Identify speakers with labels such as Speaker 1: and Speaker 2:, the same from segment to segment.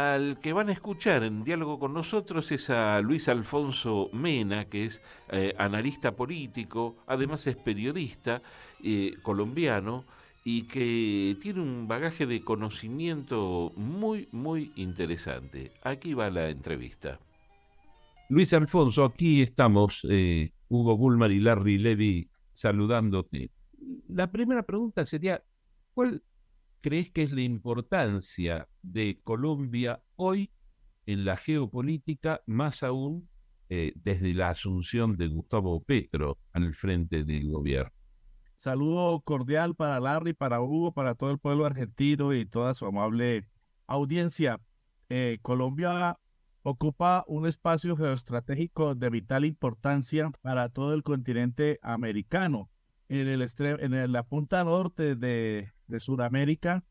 Speaker 1: Al que van a escuchar en diálogo con nosotros es a Luis Alfonso Mena, que es analista político, además es periodista colombiano y que tiene un bagaje de conocimiento muy interesante. Aquí va la entrevista. Luis Alfonso, aquí estamos, Hugo Bulmar y Larry Levy saludándote. La primera pregunta sería, ¿cuál crees que es la importancia de Colombia hoy en la geopolítica, más aún desde la asunción de Gustavo Petro al frente del gobierno?
Speaker 2: Saludo cordial para Larry, para Hugo, para todo el pueblo argentino y toda su amable audiencia. Colombia ocupa un espacio geoestratégico de vital importancia para todo el continente americano. La punta norte de Sudamérica,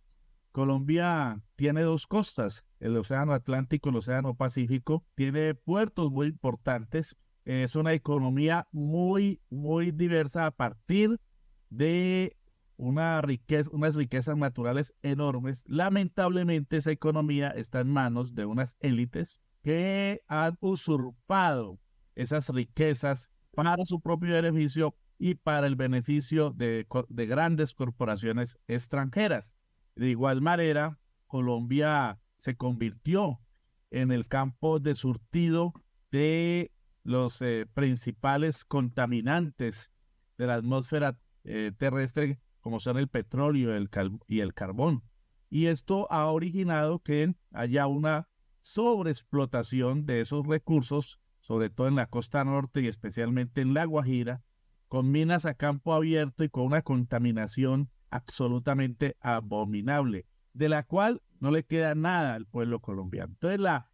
Speaker 2: Colombia tiene dos costas, el Océano Atlántico y el Océano Pacífico. Tiene puertos muy importantes. Es una economía muy diversa a partir de unas riquezas naturales enormes. Lamentablemente, esa economía está en manos de unas élites que han usurpado esas riquezas para su propio beneficio y para el beneficio de grandes corporaciones extranjeras. De igual manera, Colombia se convirtió en el campo de surtido de los principales contaminantes de la atmósfera terrestre, como son el petróleo y el carbón. Y esto ha originado que haya una sobreexplotación de esos recursos, sobre todo en la costa norte y especialmente en La Guajira, con minas a campo abierto y con una contaminación absolutamente abominable, de la cual no le queda nada al pueblo colombiano. Entonces, la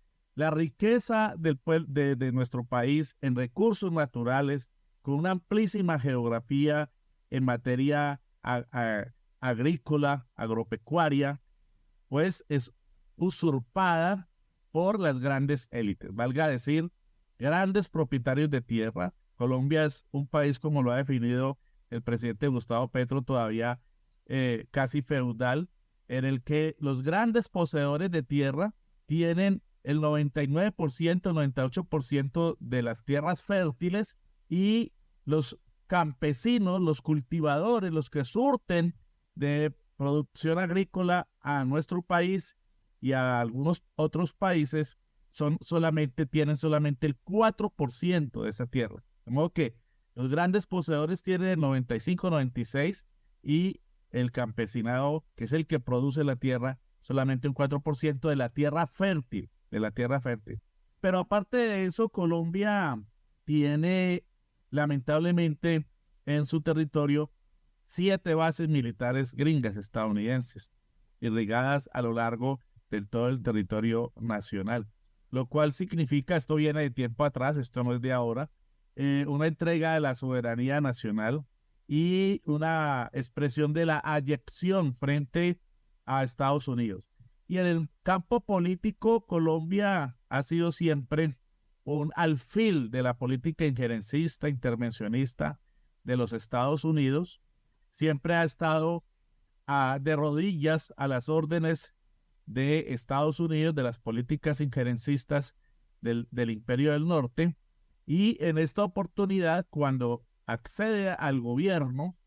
Speaker 2: riqueza de nuestro país en recursos naturales, con una amplísima geografía en materia agrícola, agropecuaria, pues es usurpada por las grandes élites, valga decir, grandes propietarios de tierra. Colombia es un país, como lo ha definido el presidente Gustavo Petro, todavía casi feudal, en el que los grandes poseedores de tierra tienen el 99%, 98% de las tierras fértiles, y los campesinos, los cultivadores, los que surten de producción agrícola a nuestro país y a algunos otros países, tienen solamente el 4% de esa tierra. De modo que los grandes poseedores tienen el 95, 96, y el campesinado, que es el que produce la tierra, solamente un 4% de la tierra fértil, de la tierra fértil. Pero aparte de eso, Colombia tiene, lamentablemente, en su territorio 7 bases militares gringas estadounidenses, irrigadas a lo largo de todo el territorio nacional, lo cual significa, esto viene de tiempo atrás, esto no es de ahora, una entrega de la soberanía nacional y una expresión de la ayección frente a Estados Unidos. Y en el campo político, Colombia ha sido siempre un alfil de la política injerencista, intervencionista de los Estados Unidos. Siempre ha estado de rodillas a las órdenes de Estados Unidos, de las políticas injerencistas del Imperio del Norte. Y en esta oportunidad, cuando accede al gobierno,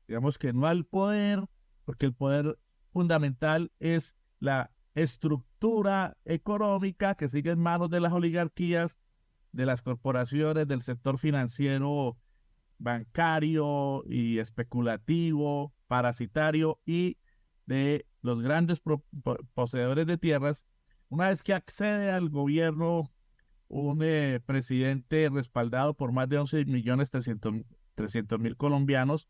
Speaker 2: digamos que no al poder, porque el poder fundamental es la estructura económica que sigue en manos de las oligarquías, de las corporaciones, del sector financiero, bancario y especulativo, parasitario, y de los grandes poseedores de tierras. Una vez que accede al gobierno un presidente respaldado por más de 11.300.000 colombianos,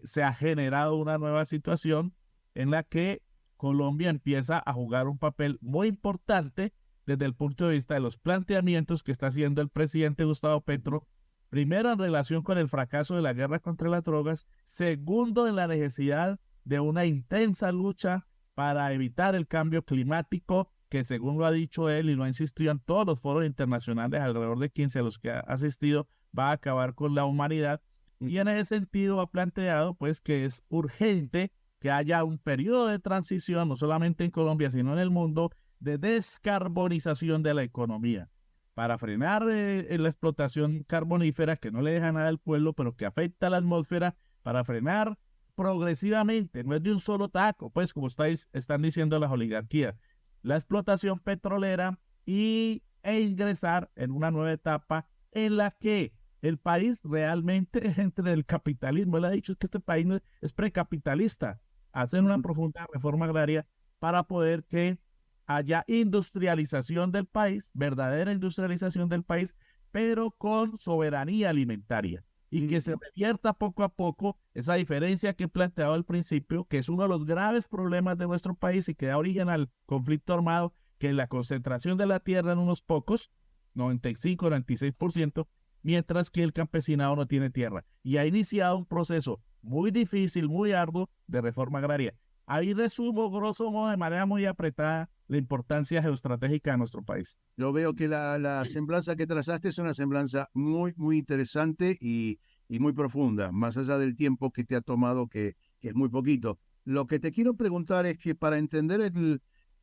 Speaker 2: se ha generado una nueva situación en la que Colombia empieza a jugar un papel muy importante desde el punto de vista de los planteamientos que está haciendo el presidente Gustavo Petro, primero en relación con el fracaso de la guerra contra las drogas, segundo en la necesidad de una intensa lucha para evitar el cambio climático, que según lo ha dicho él y lo ha insistido en todos los foros internacionales, alrededor de 15 a los que ha asistido, va a acabar con la humanidad. Y en ese sentido ha planteado pues que es urgente que haya un periodo de transición, no solamente en Colombia, sino en el mundo, de descarbonización de la economía, para frenar la explotación carbonífera que no le deja nada al pueblo, pero que afecta a la atmósfera, para frenar progresivamente, no es de un solo taco, pues como están diciendo las oligarquías, la explotación petrolera e ingresar en una nueva etapa en la que el país realmente entre el capitalismo. Él ha dicho que este país es precapitalista. Hacen una profunda reforma agraria para poder que haya industrialización del país, verdadera industrialización del país, pero con soberanía alimentaria. Y que se revierta poco a poco esa diferencia que he planteado al principio, que es uno de los graves problemas de nuestro país y que da origen al conflicto armado, que es la concentración de la tierra en unos pocos, 95, 96%, mientras que el campesinado no tiene tierra. Y ha iniciado un proceso muy difícil, muy arduo de reforma agraria. Ahí resumo, grosso modo, de manera muy apretada, la importancia geoestratégica de nuestro país.
Speaker 3: Yo veo que la semblanza que trazaste es una semblanza muy, muy interesante y muy profunda, más allá del tiempo que te ha tomado, que es muy poquito. Lo que te quiero preguntar es que para entender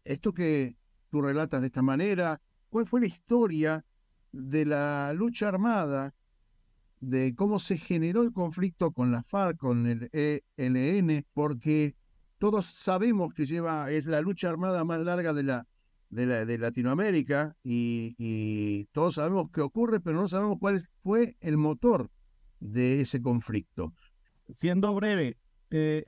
Speaker 3: esto que tú relatas de esta manera, ¿cuál fue la historia de la lucha armada, de cómo se generó el conflicto con la FARC, con el ELN? Porque todos sabemos que es la lucha armada más larga de Latinoamérica y todos sabemos qué ocurre, pero no sabemos cuál fue el motor de ese conflicto.
Speaker 2: Siendo breve,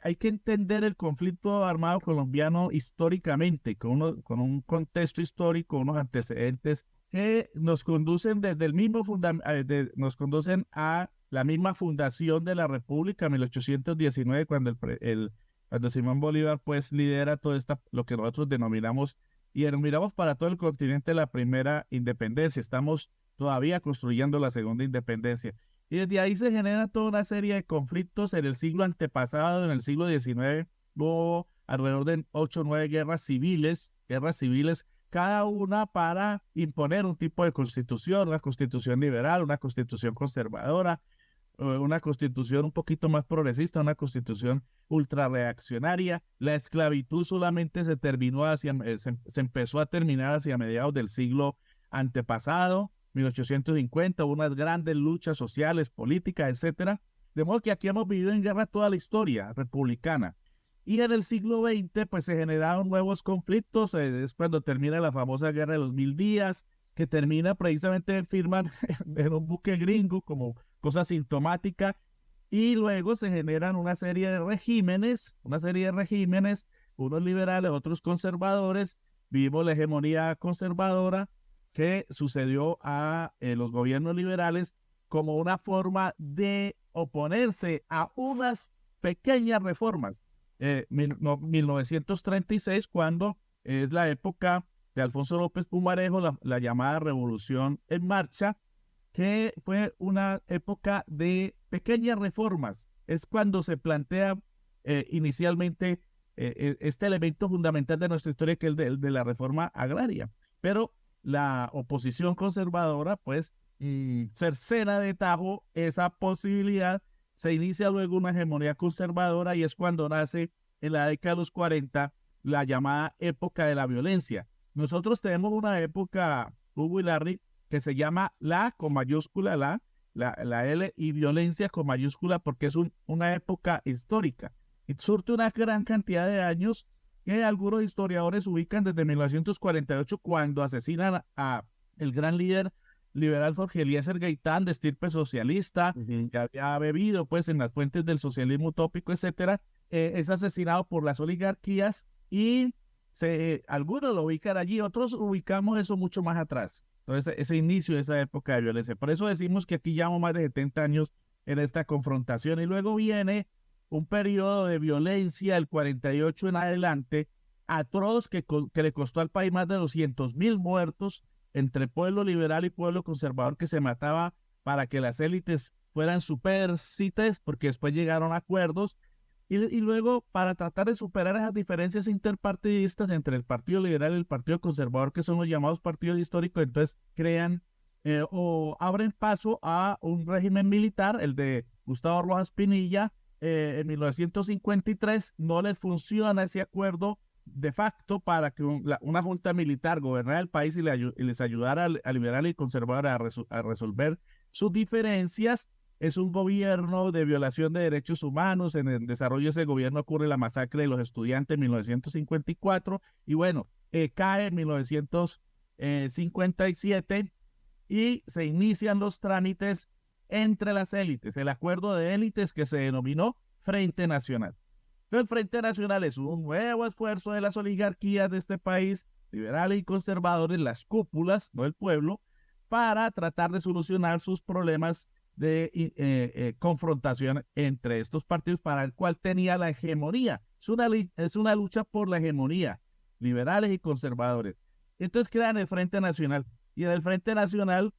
Speaker 2: hay que entender el conflicto armado colombiano históricamente, con un contexto histórico, unos antecedentes que nos conducen nos conducen a la misma fundación de la República en 1819, cuando Simón Bolívar pues lidera todo lo que nosotros denominamos para todo el continente la primera independencia. Estamos todavía construyendo la segunda independencia. Y desde ahí se genera toda una serie de conflictos en el siglo antepasado, en el siglo XIX, hubo alrededor de 8 o 9 guerras civiles, cada una para imponer un tipo de constitución, una constitución liberal, una constitución conservadora, una constitución un poquito más progresista, una constitución ultrarreaccionaria. La esclavitud solamente se empezó a terminar hacia mediados del siglo antepasado, 1850, hubo unas grandes luchas sociales, políticas, etcétera. De modo que aquí hemos vivido en guerra toda la historia republicana. Y en el siglo XX, pues se generaron nuevos conflictos. Es cuando termina la famosa Guerra de los 1000 días, que termina precisamente firman en un buque gringo como cosa sintomática. Y luego se generan una serie de regímenes, unos liberales, otros conservadores. Vimos la hegemonía conservadora que sucedió a los gobiernos liberales como una forma de oponerse a unas pequeñas reformas. 1936, cuando es la época de Alfonso López Pumarejo, la llamada Revolución en Marcha, que fue una época de pequeñas reformas. Es cuando se plantea inicialmente este elemento fundamental de nuestra historia, que es el de la reforma agraria. Pero la oposición conservadora, pues, cercena de tajo esa posibilidad. Se inicia luego una hegemonía conservadora y es cuando nace en la década de los 40 la llamada época de la violencia. Nosotros tenemos una época, Hugo y Larry, que se llama la con mayúscula, la L y violencia con mayúscula, porque es una época histórica. Y surte una gran cantidad de años que algunos historiadores ubican desde 1948, cuando asesinan a el gran líder liberal Jorge Eliezer Gaitán, de estirpe socialista, que había bebido pues en las fuentes del socialismo utópico, etcétera. Es asesinado por las oligarquías y algunos lo ubican allí, otros ubicamos eso mucho más atrás. Entonces, ese inicio de esa época de violencia. Por eso decimos que aquí llevamos más de 70 años en esta confrontación. Y luego viene un periodo de violencia, el 48 en adelante, atroz, que le costó al país más de 200.000 muertos entre pueblo liberal y pueblo conservador, que se mataba para que las élites fueran supércites, porque después llegaron a acuerdos. Y luego, para tratar de superar esas diferencias interpartidistas entre el Partido Liberal y el Partido Conservador, que son los llamados partidos históricos, entonces crean o abren paso a un régimen militar, el de Gustavo Rojas Pinilla, en 1953 no les funciona ese acuerdo de facto para que una junta militar gobernara el país y les ayudara a liberar y conservar a resolver sus diferencias. Es un gobierno de violación de derechos humanos. En el desarrollo de ese gobierno ocurre la masacre de los estudiantes en 1954 y bueno, cae en 1957 y se inician los trámites entre las élites, el acuerdo de élites que se denominó Frente Nacional. El Frente Nacional es un nuevo esfuerzo de las oligarquías de este país, liberales y conservadores, las cúpulas, no el pueblo, para tratar de solucionar sus problemas de confrontación entre estos partidos para el cual tenía la hegemonía. Es una lucha por la hegemonía, liberales y conservadores. Entonces crean el Frente Nacional. Y en el Frente Nacional,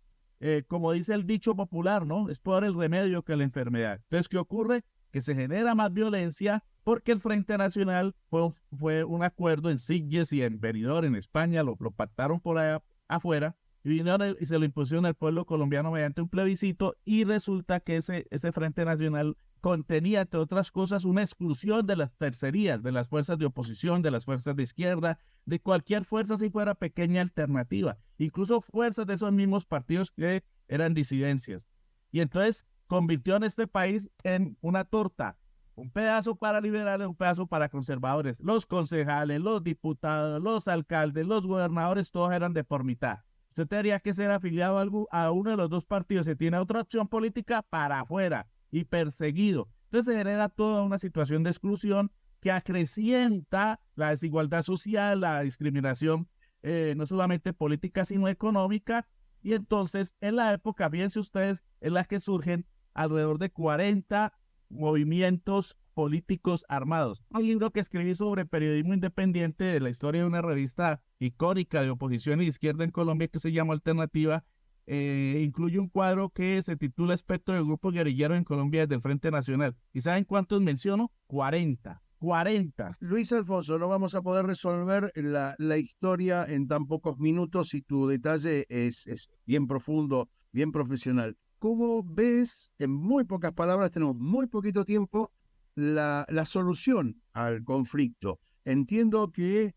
Speaker 2: como dice el dicho popular, ¿no? Es peor el remedio que la enfermedad. Entonces, ¿qué ocurre? Que se genera más violencia porque el Frente Nacional fue un acuerdo en Sitges y en Benidorm, en España, lo pactaron por allá afuera, y vinieron y se lo impusieron al pueblo colombiano mediante un plebiscito, y resulta que ese Frente Nacional contenía, entre otras cosas, una exclusión de las tercerías, de las fuerzas de oposición, de las fuerzas de izquierda, de cualquier fuerza si fuera pequeña alternativa, incluso fuerzas de esos mismos partidos que eran disidencias. Y entonces convirtió en este país en una torta, un pedazo para liberales, un pedazo para conservadores. Los concejales, los diputados, los alcaldes, los gobernadores, todos eran de por mitad. Usted tendría que ser afiliado a uno de los dos partidos. Se tiene otra opción política para afuera y perseguido. Entonces se genera toda una situación de exclusión que acrecienta la desigualdad social, la discriminación, no solamente política, sino económica. Y entonces, en la época, fíjense ustedes, en la que surgen alrededor de 40 movimientos políticos armados. Un libro que escribí sobre periodismo independiente de la historia de una revista icónica de oposición y de izquierda en Colombia que se llama Alternativa, incluye un cuadro que se titula Espectro de grupos guerrilleros en Colombia desde el Frente Nacional. ¿Y saben cuántos menciono? 40. 40.
Speaker 3: Luis Alfonso, no vamos a poder resolver la historia en tan pocos minutos y tu detalle es bien profundo, bien profesional. ¿Cómo ves, en muy pocas palabras, tenemos muy poquito tiempo, la solución al conflicto? Entiendo que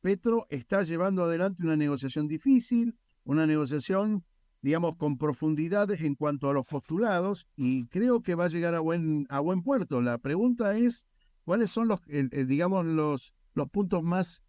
Speaker 3: Petro está llevando adelante una negociación difícil, una negociación, digamos, con profundidad en cuanto a los postulados, y creo que va a llegar a buen puerto. La pregunta es, ¿cuáles son los puntos más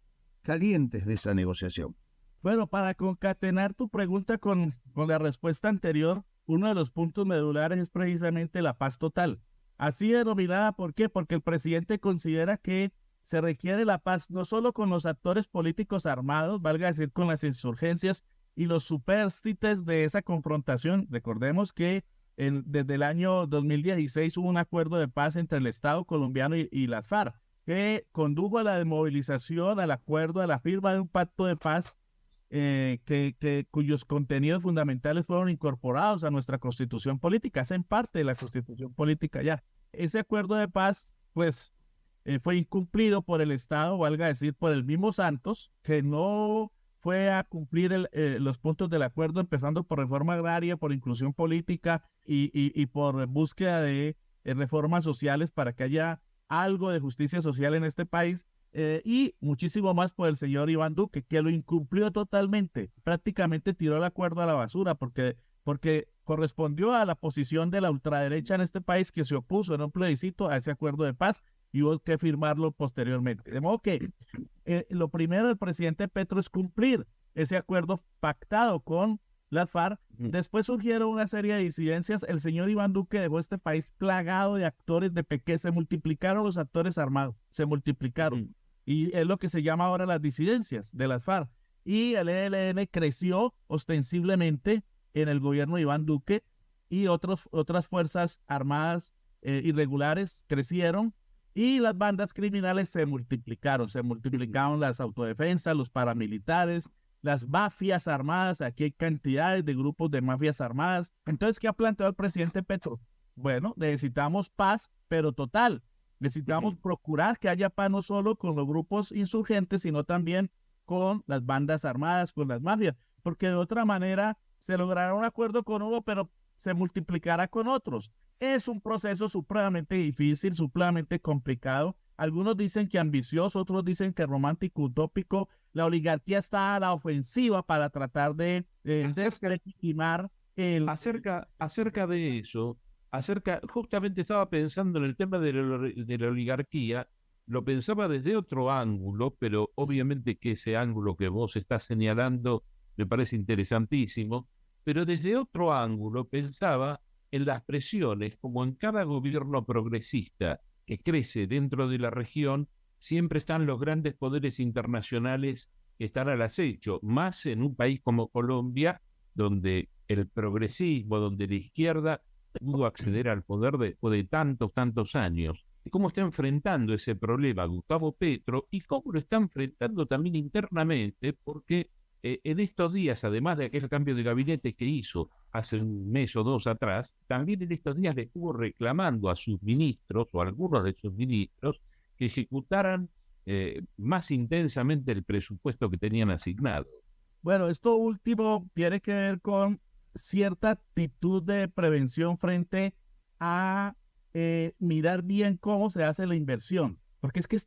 Speaker 3: calientes de esa negociación?
Speaker 2: Bueno, para concatenar tu pregunta con la respuesta anterior, uno de los puntos medulares es precisamente la paz total. Así denominada, ¿por qué? Porque el presidente considera que se requiere la paz no solo con los actores políticos armados, valga decir con las insurgencias y los supérstites de esa confrontación. Recordemos que desde el año 2016 hubo un acuerdo de paz entre el Estado colombiano y las FARC, que condujo a la desmovilización, al acuerdo, a la firma de un pacto de paz, cuyos contenidos fundamentales fueron incorporados a nuestra constitución política, hacen parte de la constitución política ya. Ese acuerdo de paz, pues, fue incumplido por el Estado, valga decir, por el mismo Santos, que no fue a cumplir los puntos del acuerdo, empezando por reforma agraria, por inclusión política y por búsqueda de reformas sociales para que haya algo de justicia social en este país. Y muchísimo más por el señor Iván Duque, que lo incumplió totalmente, prácticamente tiró el acuerdo a la basura, porque correspondió a la posición de la ultraderecha en este país, que se opuso en un plebiscito a ese acuerdo de paz y hubo que firmarlo posteriormente. De modo que lo primero del presidente Petro es cumplir ese acuerdo pactado con las FARC. Después surgieron una serie de disidencias. El señor Iván Duque dejó este país plagado de actores de pequeño. Se multiplicaron los actores armados, se multiplicaron. Y es lo que se llama ahora las disidencias de las FARC. Y el ELN creció ostensiblemente en el gobierno de Iván Duque, y otras fuerzas armadas irregulares crecieron, y las bandas criminales se multiplicaron las autodefensas, los paramilitares, las mafias armadas. Aquí hay cantidades de grupos de mafias armadas. Entonces, ¿qué ha planteado el presidente Petro? Bueno, necesitamos paz, pero total. Necesitamos procurar que haya paz no solo con los grupos insurgentes, sino también con las bandas armadas, con las mafias, porque de otra manera se logrará un acuerdo con uno, pero se multiplicará con otros. Es un proceso supremamente difícil, supremamente complicado. Algunos dicen que ambicioso, otros dicen que romántico, utópico. La oligarquía está a la ofensiva para tratar de deslegitimar el...
Speaker 1: Acerca de eso, justamente estaba pensando en el tema de la oligarquía, lo pensaba desde otro ángulo, pero obviamente que ese ángulo que vos estás señalando me parece interesantísimo, pero desde otro ángulo pensaba en las presiones, como en cada gobierno progresista que crece dentro de la región, siempre están los grandes poderes internacionales que están al acecho, más en un país como Colombia, donde el progresismo, donde la izquierda pudo acceder al poder después de tantos años. ¿Cómo está enfrentando ese problema Gustavo Petro y cómo lo está enfrentando también internamente? Porque en estos días, además de aquel cambio de gabinete que hizo hace un mes o dos atrás, también en estos días le estuvo reclamando a sus ministros o a algunos de sus ministros que ejecutaran más intensamente el presupuesto que tenían asignado.
Speaker 2: Bueno, esto último tiene que ver con cierta actitud de prevención frente a mirar bien cómo se hace la inversión. Porque es que a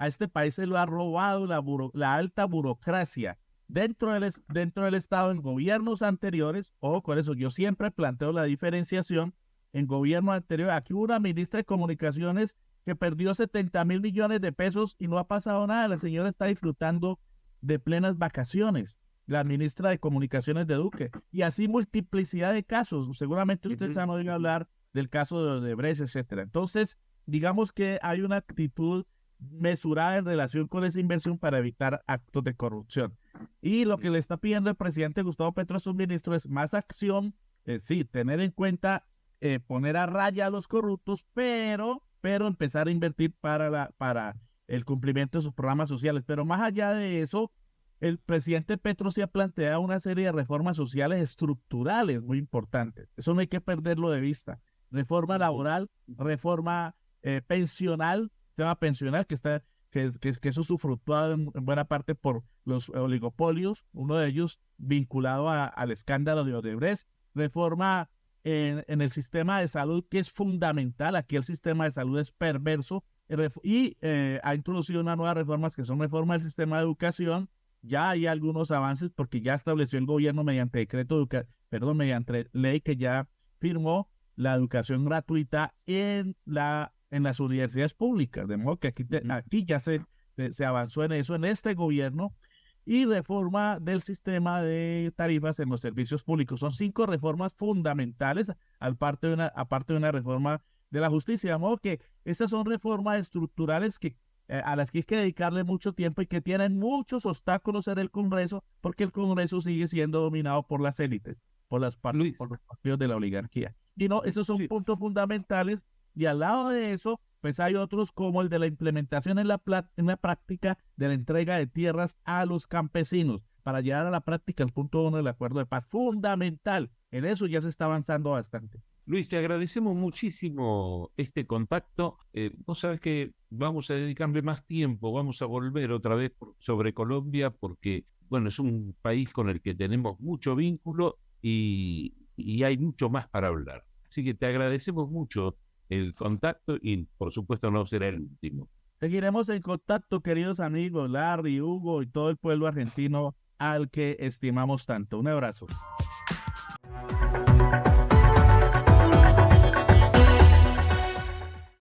Speaker 2: este país se lo ha robado la alta burocracia dentro del Estado, en gobiernos anteriores. Ojo con eso, yo siempre planteo la diferenciación en gobiernos anteriores. Aquí hubo una ministra de Comunicaciones que perdió 70.000 millones de pesos y no ha pasado nada. La señora está disfrutando de plenas vacaciones, la ministra de Comunicaciones de Duque, y así multiplicidad de casos. Seguramente ustedes han oído hablar del caso de Odebrecht, etcétera. Entonces, digamos que hay una actitud mesurada en relación con esa inversión para evitar actos de corrupción. Y lo que le está pidiendo el presidente Gustavo Petro a sus ministros es más acción, sí, tener en cuenta, poner a raya a los corruptos, pero empezar a invertir para el cumplimiento de sus programas sociales. Pero más allá de eso, el presidente Petro se ha planteado una serie de reformas sociales estructurales muy importantes. Eso no hay que perderlo de vista. Reforma laboral, reforma pensional, tema pensional, que eso es usufructuado en buena parte por los oligopolios, uno de ellos vinculado al escándalo de Odebrecht. Reforma en el sistema de salud, que es fundamental. Aquí el sistema de salud es perverso, y ha introducido unas nuevas reformas que son reformas del sistema de educación. Ya hay algunos avances porque ya estableció el gobierno mediante mediante ley que ya firmó la educación gratuita en las universidades públicas, de modo que aquí ya se avanzó en eso en este gobierno. Y reforma del sistema de tarifas en los servicios públicos. Son 5 reformas fundamentales, aparte de una reforma de la justicia. De modo que esas son reformas estructurales a las que hay que dedicarle mucho tiempo y que tienen muchos obstáculos en el Congreso, porque el Congreso sigue siendo dominado por las élites, por los partidos de la oligarquía. Y no, esos son puntos fundamentales. Y al lado de eso, pues hay otros como el de la implementación en la práctica de la entrega de tierras a los campesinos para llevar a la práctica el punto 1 del acuerdo de paz. Fundamental. En eso ya se está avanzando bastante.
Speaker 1: Luis, te agradecemos muchísimo este contacto. Vos sabés que vamos a dedicarle más tiempo, vamos a volver otra vez sobre Colombia porque, bueno, es un país con el que tenemos mucho vínculo y hay mucho más para hablar. Así que te agradecemos mucho el contacto y, por supuesto, no será el último.
Speaker 2: Seguiremos en contacto, queridos amigos, Larry, Hugo y todo el pueblo argentino al que estimamos tanto. Un abrazo.